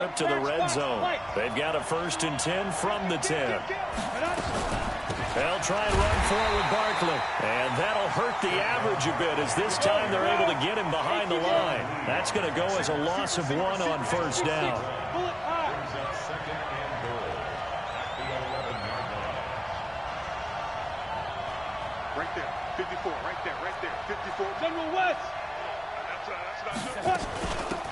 To the red zone. They've got a 1st and 10 from the 10. They'll try and run forward with Barkley. And that'll hurt the average a bit as this time they're able to get him behind the line. That's going to go as a loss of 1 on 1st down. Right there, 54, right there, 54. General West. That's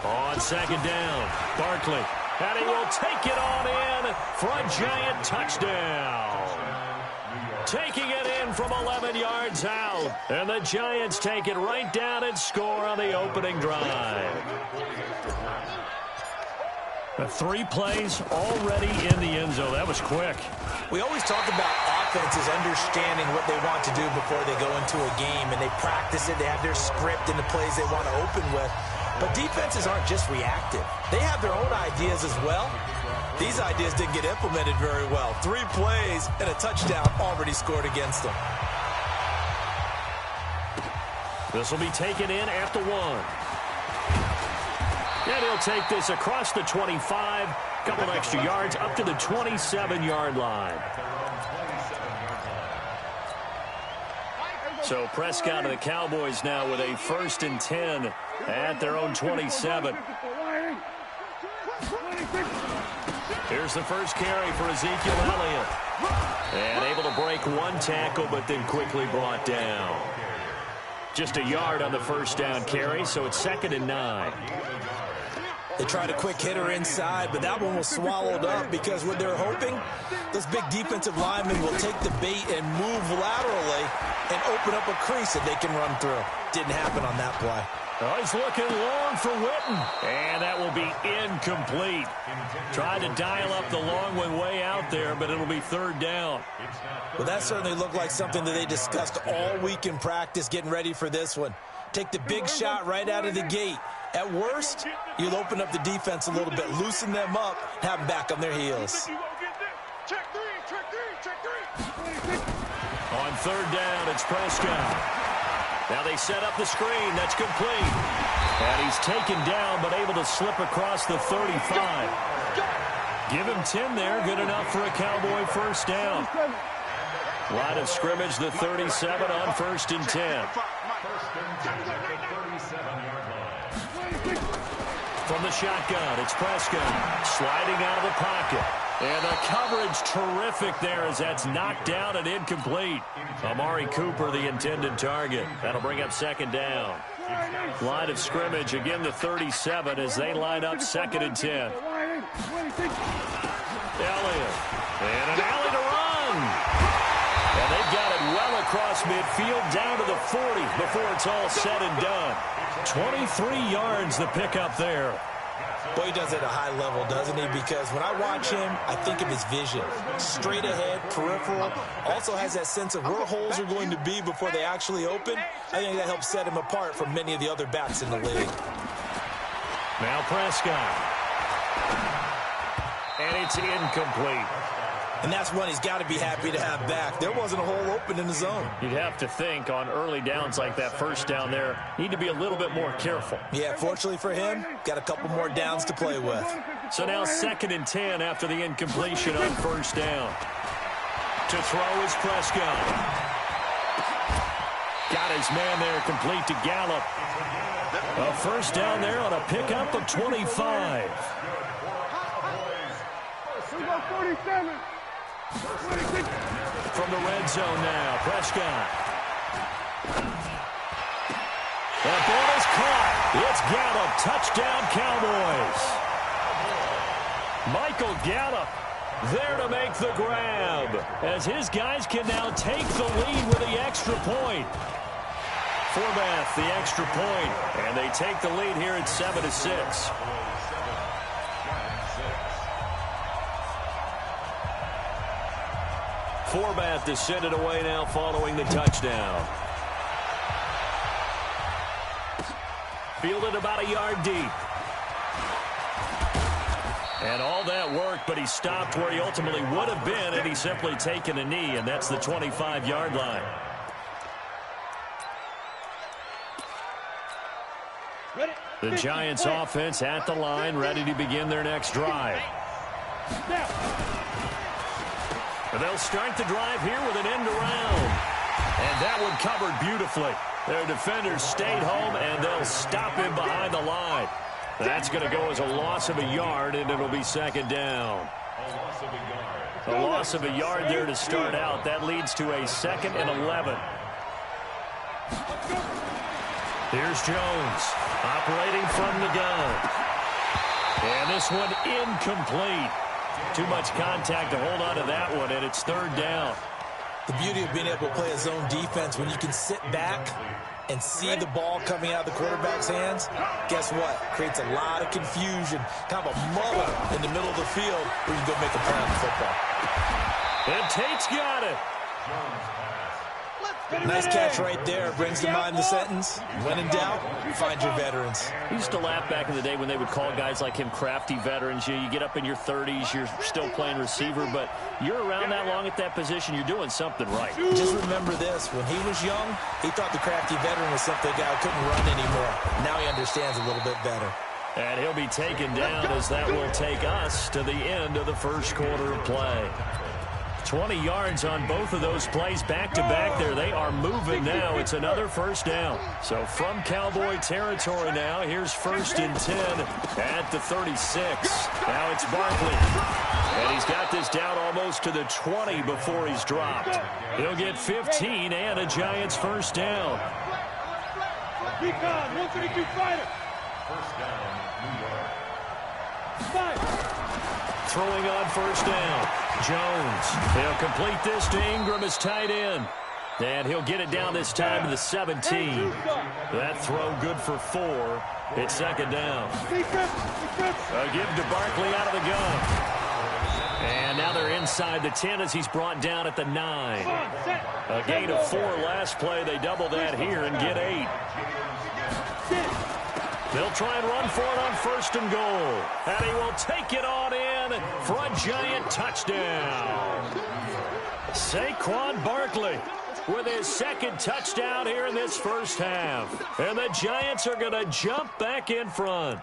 on 2nd down, Barkley. And he will take it on in for a giant touchdown. Taking it in from 11 yards out. And the Giants take it right down and score on the opening drive. 3 plays already in the end zone. That was quick. We always talk about offenses understanding what they want to do before they go into a game, and they practice it. They have their script and the plays they want to open with. But defenses aren't just reactive. They have their own ideas as well. These ideas didn't get implemented very well. 3 plays and a touchdown already scored against them. This will be taken in at the 1. And he'll take this across the 25, couple extra yards up to the 27-yard line. So Prescott and the Cowboys now with a 1st and 10 at their own 27. Here's the first carry for Ezekiel Elliott. And able to break 1 tackle, but then quickly brought down. Just a yard on the 1st down carry, so it's 2nd and 9. They tried a quick hitter inside, but that one was swallowed up because what they're hoping, this big defensive lineman will take the bait and move laterally and open up a crease that they can run through. Didn't happen on that play. Oh, he's looking long for Witten. And that will be incomplete. Tried to dial up the long one way out there, but it'll be 3rd down. Well, that certainly looked like something that they discussed all week in practice getting ready for this one. Take the big shot right out of the gate. At worst, you'll open up the defense a little bit, loosen them up, have them back on their heels. Check three. On 3rd down, it's Prescott. Now they set up the screen. That's complete. And he's taken down, but able to slip across the 35. Give him 10 there. Good enough for a Cowboy 1st down. Line of scrimmage, the 37 on 1st and 10. From the shotgun, it's Prescott sliding out of the pocket. And the coverage terrific there as that's knocked down and incomplete. Amari Cooper, the intended target. That'll bring up 2nd down. Line of scrimmage, again the 37 as they line up 2nd and 10. Elliott. And an alley to run. And they've got it well across midfield down to the 40 before it's all said and done. 23 yards the pickup there. Boy, he does it at a high level, doesn't he? Because when I watch him, I think of his vision. Straight ahead, peripheral. Also has that sense of where holes are going to be before they actually open. I think that helps set him apart from many of the other backs in the league. Now Prescott. And it's incomplete. And that's one he's got to be happy to have back. There wasn't a hole open in the zone. You'd have to think on early downs like that 1st down there, need to be a little bit more careful. Yeah, fortunately for him, got a couple more downs to play with. So now 2nd and 10 after the incompletion on 1st down. To throw is Prescott. Got his man there complete to Gallup. A 1st down there on a pickup of 25. 47. From the red zone now, Prescott. That ball is caught. It's Gallup. Touchdown, Cowboys. Michael Gallup there to make the grab as his guys can now take the lead with the extra point. Forbath, the extra point, and they take the lead here at 7-6. Forbath to send it away now following the touchdown. Fielded about a yard deep. And all that work, but he stopped where he ultimately would have been, and he's simply taken a knee, and that's the 25-yard line. Ready? The Giants offense at the line, ready to begin their next drive. They'll start the drive here with an end around. And that one covered beautifully. Their defenders stayed home, and they'll stop him behind the line. That's going to go as a loss of a yard, and it'll be second down. A loss of a yard there to start out. That leads to a 2nd and 11. Here's Jones operating from the gun. And this one incomplete. Too much contact to hold on to that one, and it's 3rd down. The beauty of being able to play a zone defense, when you can sit back and see the ball coming out of the quarterback's hands, guess what? Creates a lot of confusion, kind of a muddle in the middle of the field where you can go make a play on the football. And Tate's got it. Nice catch right there. Brings to mind the sentence, when in doubt, find your veterans. We used to laugh back in the day when they would call guys like him crafty veterans. You get up in your 30s, you're still playing receiver, but you're around that long at that position, you're doing something right. Just remember this. When he was young, he thought the crafty veteran was something a guy who couldn't run anymore. Now he understands a little bit better. And he'll be taken down as that will take us to the end of the first quarter of play. 20 yards on both of those plays back-to-back there. They are moving now. It's another first down. So from Cowboy territory now, here's 1st and 10 at the 36. Now it's Barkley. And he's got this down almost to the 20 before he's dropped. He'll get 15 and a Giants first down. Recon, 132 fighter. First down, New York. Throwing on first down. Jones. They'll complete this to Ingram as tight end. And he'll get it down this time to the 17. That throw good for 4. It's 2nd down. A give to Barkley out of the gun. And now they're inside the 10 as he's brought down at the 9. A gain of 4 last play. They double that here and get 8. They'll try and run for it on 1st and goal. And he will take it on in for a Giant touchdown. Saquon Barkley with his 2nd touchdown here in this first half. And the Giants are going to jump back in front.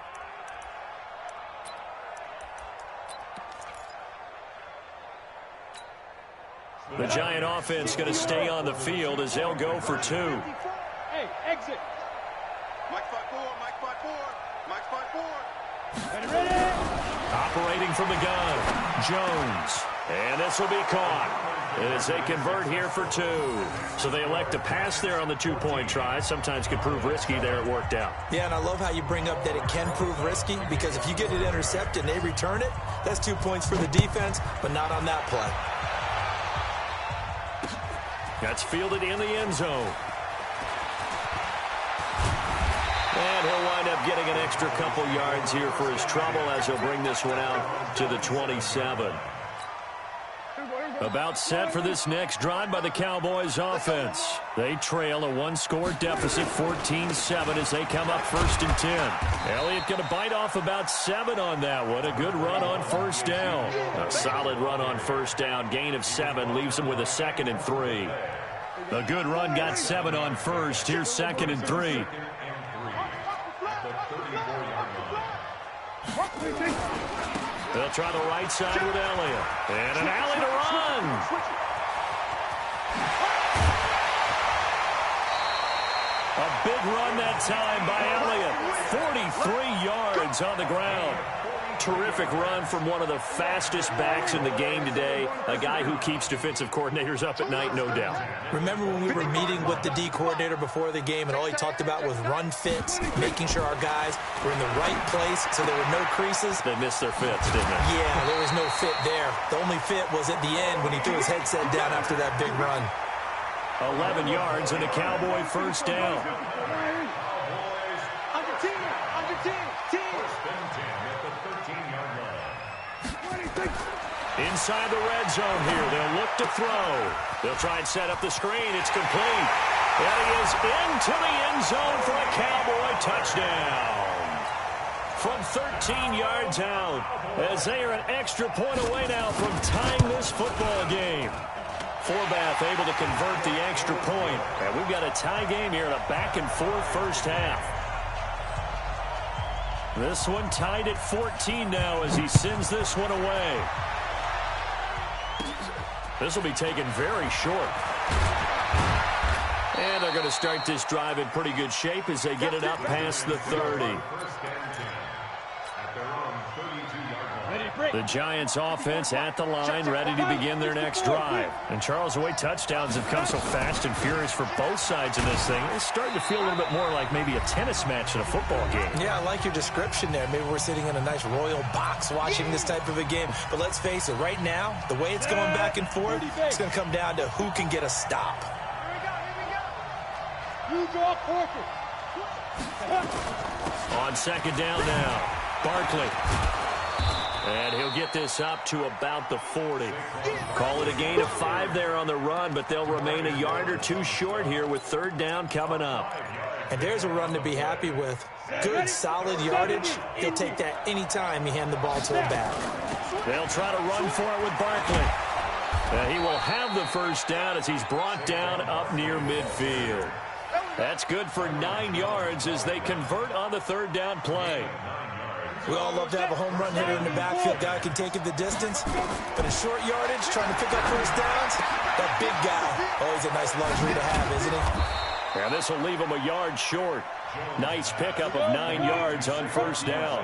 The Giant offense going to stay on the field as they'll go for 2. Hey, exit. Mike 5-4, Mike 5-4, Mike 5-4. Ready? Operating from the gun, Jones. And this will be caught as they convert here for 2. So they elect to pass there on the 2-point try. Sometimes can prove risky there. It worked out. Yeah, and I love how you bring up that it can prove risky, because if you get it intercepted and they return it, that's 2 points for the defense, but not on that play. That's fielded in the end zone. And he'll wind up getting an extra couple yards here for his trouble as he'll bring this one out to the 27. About set for this next drive by the Cowboys offense. They trail a 1-score deficit, 14-7, as they come up 1st and 10. Elliott going to bite off about 7 on that one. A good run on 1st down. A solid run on 1st down. Gain of 7 leaves him with a 2nd and 3. A good run got 7 on 1st. Here's 2nd and 3. They'll try the right side with Elliott. And an alley to run. A big run that time by Elliott. 43 yards on the ground. Terrific run from one of the fastest backs in the game today. A guy who keeps defensive coordinators up at night, no doubt. Remember when we were meeting with the D coordinator before the game, and all he talked about was run fits, making sure our guys were in the right place so there were no creases. They missed their fits, didn't they? Yeah, there was no fit there. The only fit was at the end when he threw his headset down after that big run. 11 yards and a Cowboy first down. Inside the red zone here. They'll look to throw. They'll try and set up the screen. It's complete. And he is into the end zone for a Cowboy touchdown. From 13 yards out, as they are an extra point away now from tying this football game. Forbath able to convert the extra point. And we've got a tie game here in a back-and-forth first half. This one tied at 14 now as he sends this one away. This will be taken very short. And they're going to start this drive in pretty good shape as they get it up past the 30. The Giants offense at the line, ready to begin their next drive. And Charles, the way touchdowns have come so fast and furious for both sides of this thing, it's starting to feel a little bit more like maybe a tennis match in a football game. Yeah, I like your description there. Maybe we're sitting in a nice royal box watching this type of a game. But let's face it, right now, the way it's going back and forth, it's going to come down to who can get a stop. You draw corker. On second down now, Barkley. And he'll get this up to about the 40. Call it a gain of 5 there on the run, but they'll remain a yard or two short here with third down coming up. And there's a run to be happy with. Good, solid yardage. He'll take that anytime you hand the ball to him back. They'll try to run for it with Barkley. He will have the first down as he's brought down up near midfield. That's good for 9 yards as they convert on the third down play. We all love to have a home run hitter in the backfield. Guy can take it the distance. But in short yardage, trying to pick up first downs, that big guy, always a nice luxury to have, isn't he? And this will leave him a yard short. Nice pickup of 9 yards on first down.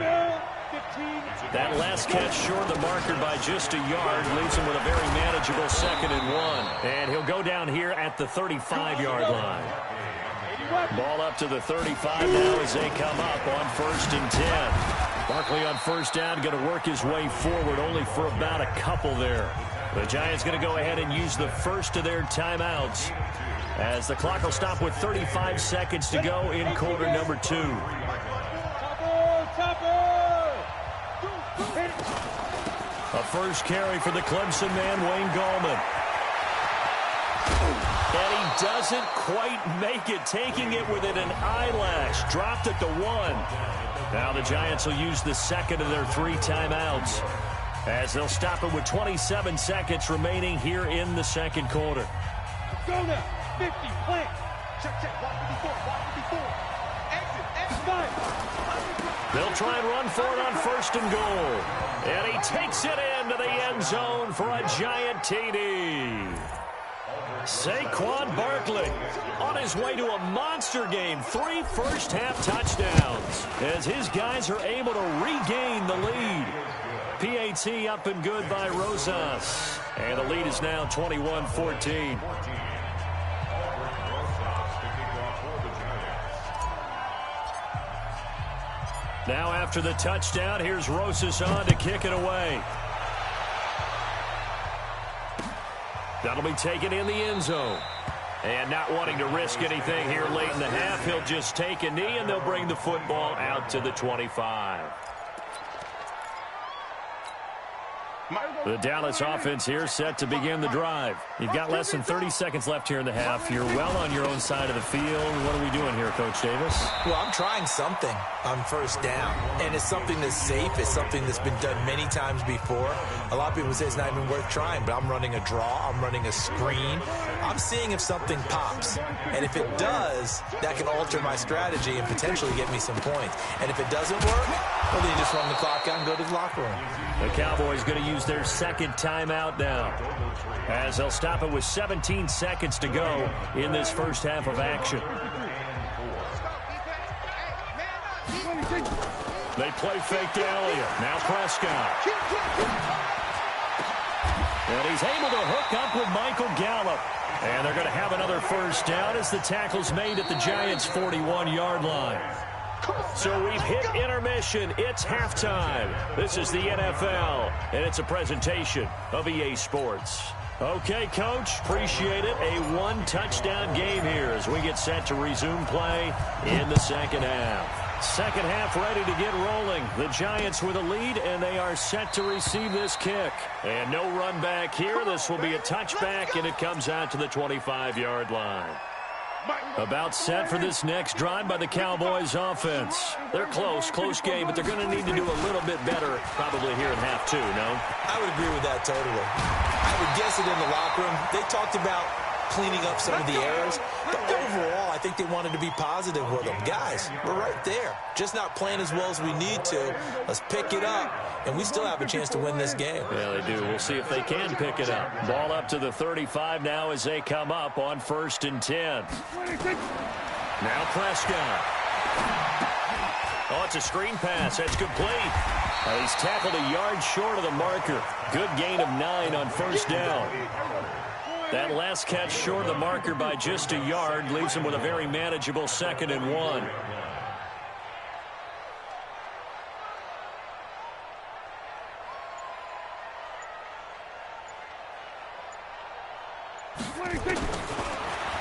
That last catch short of the marker by just a yard leaves him with a very manageable 2nd and 1. And he'll go down here at the 35-yard line. Ball up to the 35 now as they come up on 1st and 10. Barkley on first down, going to work his way forward only for about a couple there. The Giants going to go ahead and use the first of their timeouts as the clock will stop with 35 seconds to go in quarter number 2. A first carry for the Clemson man, Wayne Gallman. And he doesn't quite make it, taking it within an eyelash. Dropped at the 1. Now the Giants will use the second of their 3 timeouts as they'll stop it with 27 seconds remaining here in the second quarter. Go now. 50, plant. Check. Walk 54. Exit. They'll try and run for it on 1st and goal. And he takes it into the end zone for a Giant TD. Saquon Barkley on his way to a monster game. 3 first-half touchdowns as his guys are able to regain the lead. PAT up and good by Rosas. And the lead is now 21-14. Now after the touchdown, here's Rosas on to kick it away. That'll be taken in the end zone. And not wanting to risk anything here late in the half, he'll just take a knee and they'll bring the football out to the 25. The Dallas offense here set to begin the drive. You've got less than 30 seconds left here in the half. You're well on your own side of the field. What are we doing here, Coach Davis? Well, I'm trying something on first down, and it's something that's safe. It's something that's been done many times before. A lot of people say it's not even worth trying, but I'm running a draw. I'm running a screen. I'm seeing if something pops, and if it does, that can alter my strategy and potentially get me some points. And if it doesn't work, well, then you just run the clock out and go to the locker room. The Cowboys going to use their second timeout now as they'll stop it with 17 seconds to go in this first half of action. They play fake to Elliott. Now Prescott. And he's able to hook up with Michael Gallup. And they're going to have another first down as the tackle's made at the Giants' 41-yard line. So we've hit intermission. It's halftime. This is the NFL, and it's a presentation of EA Sports. Okay, Coach, appreciate it. A 1-touchdown game here as we get set to resume play in the second half. Second half ready to get rolling. The Giants with a lead, and they are set to receive this kick. And no run back here. This will be a touchback, and it comes out to the 25-yard line. About set for this next drive by the Cowboys offense. They're close game, but they're going to need to do a little bit better probably here in half 2, no? I would agree with that totally. I would guess it in the locker room. They talked about cleaning up some of the errors. But overall, I think they wanted to be positive with them. Guys, we're right there. Just not playing as well as we need to. Let's pick it up, and we still have a chance to win this game. Yeah, they do. We'll see if they can pick it up. Ball up to the 35 now as they come up on 1st and 10. Now Prescott. Oh, it's a screen pass. That's complete. He's tackled a yard short of the marker. Good gain of 9 on 1st down. That last catch short of the marker by just a yard leaves him with a very manageable 2nd and 1.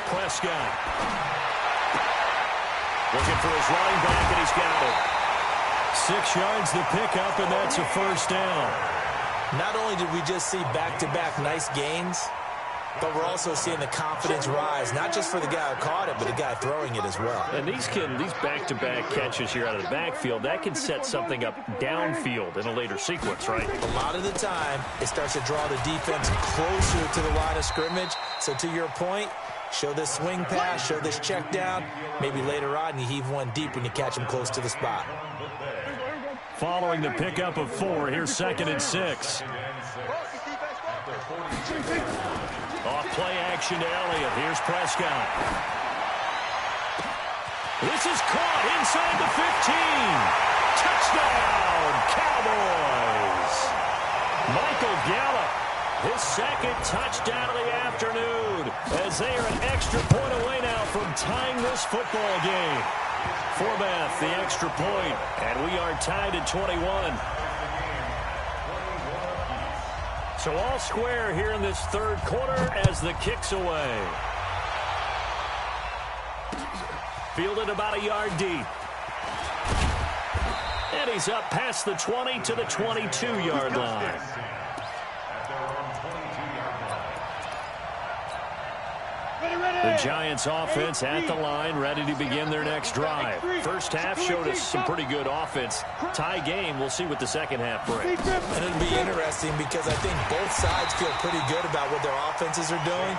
Prescott. Looking for his running back, and he's got it. 6 yards the pickup, and that's a 1st down. Not only did we just see back-to-back nice gains, but we're also seeing the confidence rise, not just for the guy who caught it, but the guy throwing it as well. And these back-to-back catches here out of the backfield, that can set something up downfield in a later sequence, right? A lot of the time, it starts to draw the defense closer to the line of scrimmage. So to your point, show this swing pass, show this check down. Maybe later on you heave one deep when you catch him close to the spot. Following the pickup of 4, here's 2nd and 6. Off play action to Elliott. Here's Prescott. This is caught inside the 15. Touchdown, Cowboys. Michael Gallup, his 2nd touchdown of the afternoon, as they are an extra point away now from tying this football game. Forbath, the extra point, and we are tied at 21. So all square here in this 3rd quarter as the kick's away. Fielded about a yard deep. And he's up past the 20 to the 22-yard line. The Giants offense at the line, ready to begin their next drive. First half showed us some pretty good offense. Tie game, we'll see what the second half brings. And it'll be interesting because I think both sides feel pretty good about what their offenses are doing.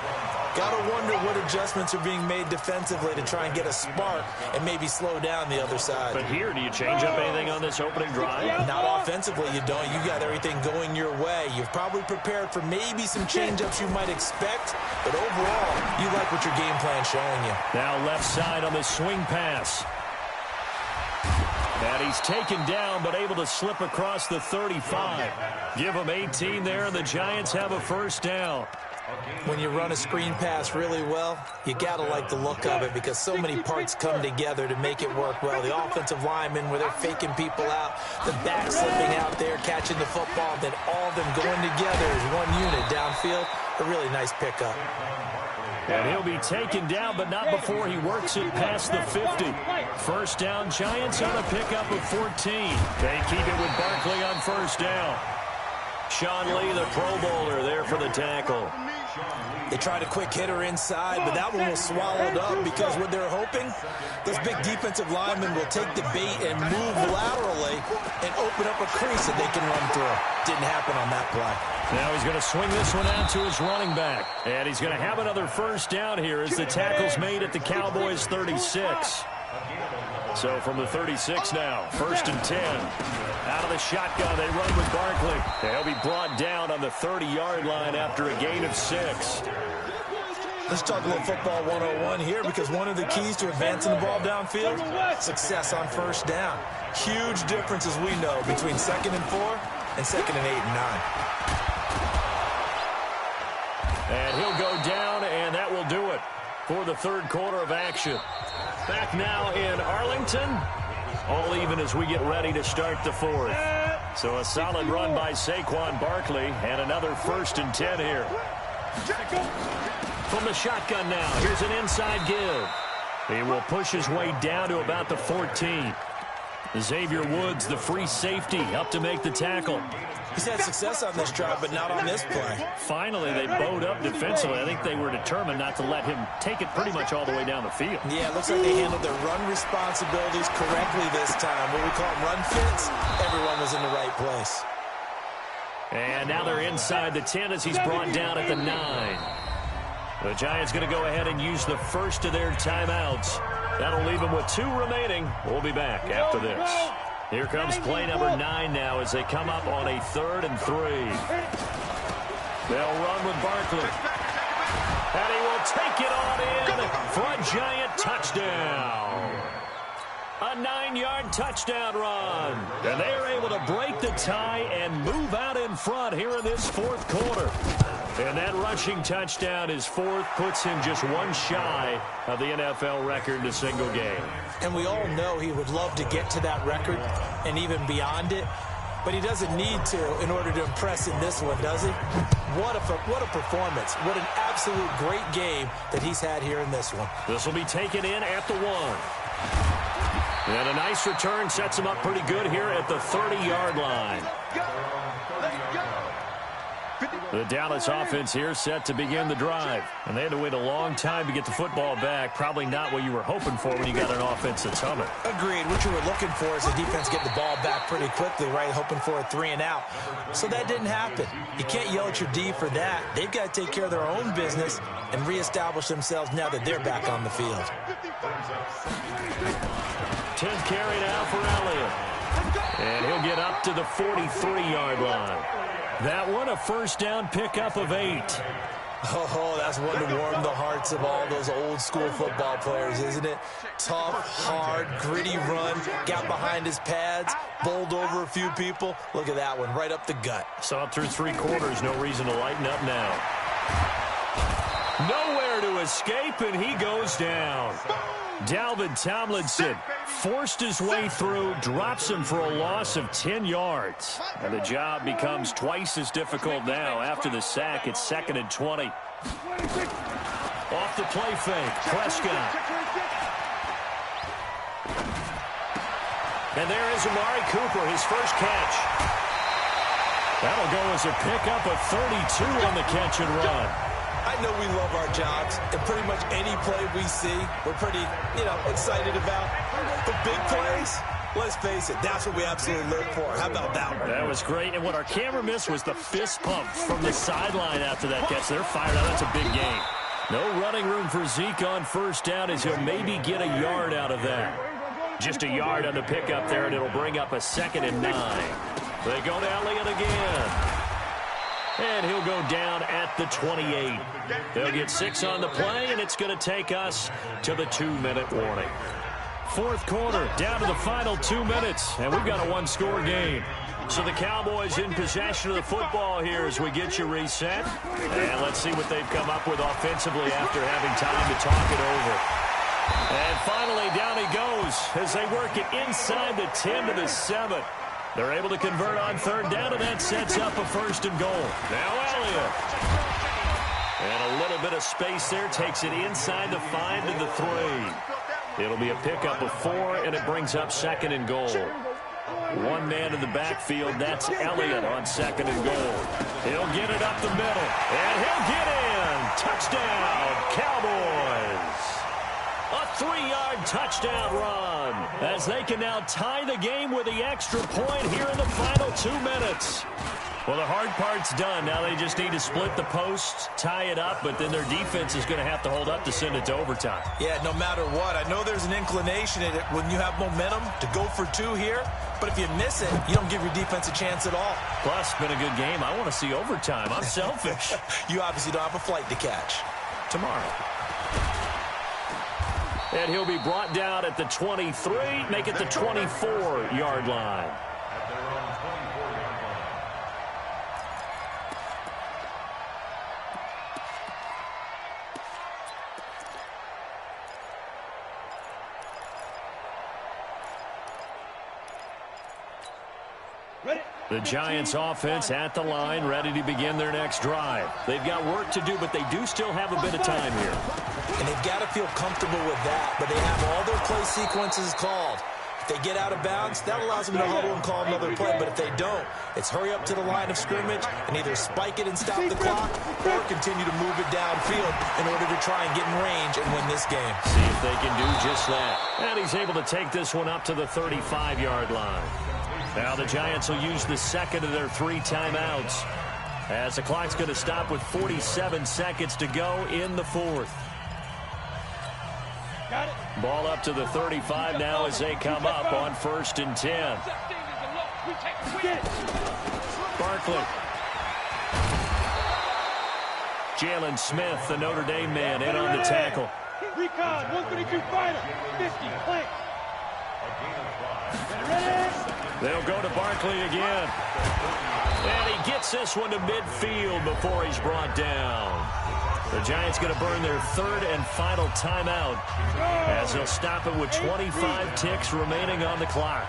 Got to wonder what adjustments are being made defensively to try and get a spark and maybe slow down the other side. But here, do you change up anything on this opening drive? Not offensively, you don't. You got everything going your way. You've probably prepared for maybe some change-ups you might expect, but overall, you like what your game plan's showing you. Now left side on the swing pass. And he's taken down, but able to slip across the 35. Give him 18 there, and the Giants have a 1st down. When you run a screen pass really well, you got to like the look of it because so many parts come together to make it work well. The offensive linemen, where they're faking people out, the back slipping out there, catching the football, then all of them going together as one unit downfield. A really nice pickup. And he'll be taken down, but not before he works it past the 50. 1st down, Giants on a pickup of 14. They keep it with Barkley on 1st down. Sean Lee, the Pro Bowler, there for the tackle. They tried a quick hitter inside, but that one was swallowed up because what they're hoping, those big defensive linemen will take the bait and move laterally and open up a crease that they can run through. Didn't happen on that play. Now he's going to swing this one out to his running back. And he's going to have another 1st down here as the tackle's made at the Cowboys' 36. So from the 36 now, 1st and 10. Out of the shotgun, they run with Barkley. They'll be brought down on the 30-yard line after a gain of 6. Let's talk a little football 101 here because one of the keys to advancing the ball downfield, success on 1st down. Huge difference, as we know, between 2nd and 4 and 2nd and 8 and 9. And he'll go down, and that will do it for the 3rd quarter of action. Back now in Arlington. All even as we get ready to start the 4th. So a solid run by Saquon Barkley and another 1st and 10 here. From the shotgun now, here's an inside give. He will push his way down to about the 14. Xavier Woods, the free safety, up to make the tackle. He's had success on this drive, but not on this play. Finally, they bowed up defensively. I think they were determined not to let him take it pretty much all the way down the field. Yeah, it looks like they handled their run responsibilities correctly this time. What we call them run fits, everyone was in the right place. And now they're inside the 10 as he's brought down at the 9. The Giants going to go ahead and use the first of their timeouts. That'll leave them with 2 remaining. We'll be back after this. Here comes play number 9 now as they come up on a 3rd and 3. They'll run with Barkley. And he will take it on in for a Giant touchdown. A 9-yard touchdown run. And they are able to break the tie and move out in front here in this 4th quarter. And that rushing touchdown, his 4th, puts him just 1 shy of the NFL record in a single game. And we all know he would love to get to that record and even beyond it. But he doesn't need to in order to impress in this one, does he? What a performance. What an absolute great game that he's had here in this one. This will be taken in at the 1. And a nice return sets him up pretty good here at the 30-yard line. The Dallas offense here set to begin the drive. And they had to wait a long time to get the football back. Probably not what you were hoping for when you got an offense that's humming. Agreed. What you were looking for is the defense get the ball back pretty quickly, right? Hoping for a 3 and out. So that didn't happen. You can't yell at your D for that. They've got to take care of their own business and reestablish themselves now that they're back on the field. 10th carry now for Elliott. And he'll get up to the 43-yard line. That one a first down pickup of 8. Oh, that's one to warm the hearts of all those old school football players, isn't it? Tough, hard, gritty run, got behind his pads, bowled over a few people. Look at that one, right up the gut. Saw it through 3 quarters, no reason to lighten up now. Nowhere to escape, and he goes down. Dalvin Tomlinson forced his way through, drops him for a loss of 10 yards. And the job becomes twice as difficult now. After the sack, it's 2nd and 20. Off the play fake, Prescott. And there is Amari Cooper, his first catch. That'll go as a pickup of 32 on the catch and run. I know we love our jobs, and pretty much any play we see, we're pretty, excited about. But big plays, let's face it, that's what we absolutely live for. How about that one? That was great, and what our camera missed was the fist pump from the sideline after that catch. They're fired out. That's a big gain. No running room for Zeke on first down as he'll maybe get a yard out of that. Just a yard on the pickup there, and it'll bring up a 2nd and 9. They go to Elliott again. And he'll go down at the 28. They'll get 6 on the play, and it's going to take us to the 2-minute warning. 4th quarter, down to the final 2 minutes, and we've got a 1-score game. So the Cowboys in possession of the football here as we get you reset. And let's see what they've come up with offensively after having time to talk it over. And finally, down he goes as they work it inside the 10 to the 7. They're able to convert on 3rd down, and that sets up a 1st and goal. Now Elliott. And a little bit of space there. Takes it inside the 5 to the 3. It'll be a pickup of 4, and it brings up 2nd and goal. One man in the backfield. That's Elliott on 2nd and goal. He'll get it up the middle, and he'll get in. Touchdown, Cowboys. A 3-yard touchdown run as they can now tie the game with the extra point here in the final 2 minutes. Well, the hard part's done. Now they just need to split the post, tie it up, but then their defense is going to have to hold up to send it to overtime. Yeah, no matter what. I know there's an inclination in it when you have momentum to go for 2 here, but if you miss it, you don't give your defense a chance at all. Plus, it's been a good game. I want to see overtime. I'm selfish. You obviously don't have a flight to catch. Tomorrow. And he'll be brought down at the 23, make it the 24-yard line. The Giants offense at the line, ready to begin their next drive. They've got work to do, but they do still have a bit of time here. And they've got to feel comfortable with that, but they have all their play sequences called. If they get out of bounds, that allows them to huddle and call another play, but if they don't, it's hurry up to the line of scrimmage and either spike it and stop the clock or continue to move it downfield in order to try and get in range and win this game. See if they can do just that. And he's able to take this one up to the 35-yard line. Now the Giants will use the 2nd of their 3 timeouts. As the clock's going to stop with 47 seconds to go in the fourth. Got it. Ball up to the 35 now as they come up on 1st and 10. Barkley. Jalen Smith, the Notre Dame man, in on the tackle. Recon, 132 fighter, 50, plant. They'll go to Barkley again. And he gets this one to midfield before he's brought down. The Giants going to burn their 3rd and final timeout as they'll stop it with 25 ticks remaining on the clock.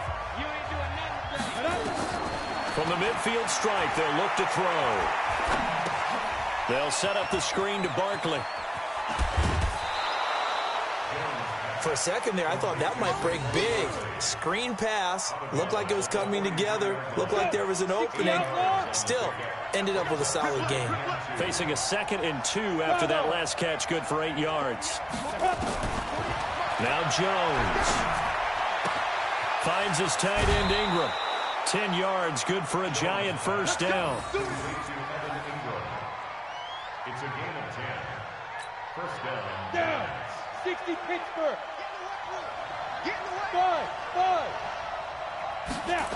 From the midfield strike, they'll look to throw. They'll set up the screen to Barkley. For a second there, I thought that might break big. Screen pass. Looked like it was coming together. Looked like there was an opening. Still, ended up with a solid game. Facing a 2nd and 2 after that last catch, good for 8 yards. Now Jones. Finds his tight end Ingram. 10 yards, good for a Giant first down. It's a gain of 10. First down. Down. 60 Pittsburgh. 5. Now.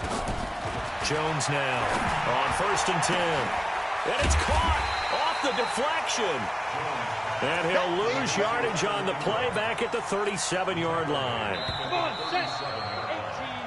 Jones now on 1st and 10. And it's caught off the deflection. And he'll lose yardage on the play back at the 37-yard line. Come on, set.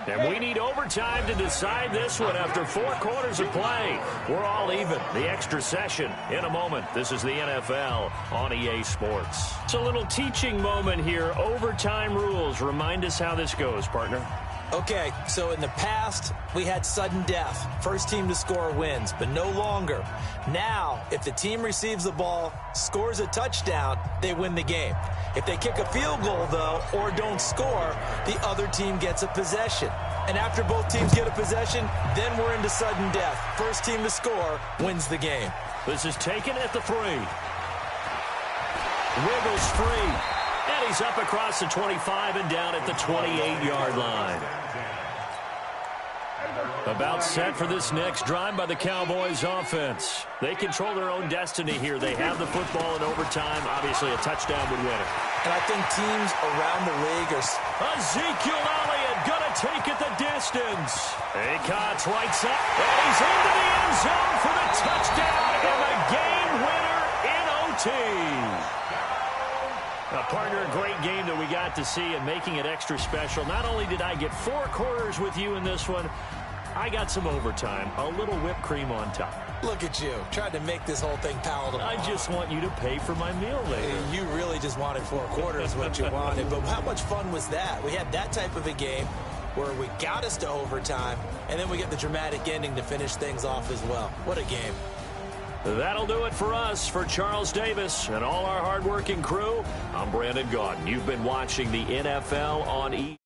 18. And we need overtime to decide this one after 4 quarters of play. We're all even. The extra session in a moment. This is the NFL on EA Sports. It's a little teaching moment here. Overtime rules. Remind us how this goes, partner. Okay, so in the past, we had sudden death. First team to score wins, but no longer. Now, if the team receives the ball, scores a touchdown, they win the game. If they kick a field goal, though, or don't score, the other team gets a possession. And after both teams get a possession, then we're into sudden death. First team to score wins the game. This is taken at the 3. Wiggles free. And he's up across the 25 and down at the 28-yard line. About set for this next drive by the Cowboys offense. They control their own destiny here. They have the football in overtime. Obviously, a touchdown would win it. And I think teams around the league are... Ezekiel Elliott gonna take it the distance. Acott's right side. And he's into the end zone for the touchdown and the game winner in OT. Partner, a great game that we got to see and making it extra special. Not only did I get 4 quarters with you in this one, I got some overtime, a little whipped cream on top. Look at you, tried to make this whole thing palatable. I just want you to pay for my meal later. You really just wanted 4 quarters, what you wanted. But how much fun was that? We had that type of a game where we got us to overtime, and then we get the dramatic ending to finish things off as well. What a game. That'll do it for us. For Charles Davis and all our hardworking crew, I'm Brandon Gaudin. You've been watching the NFL on E!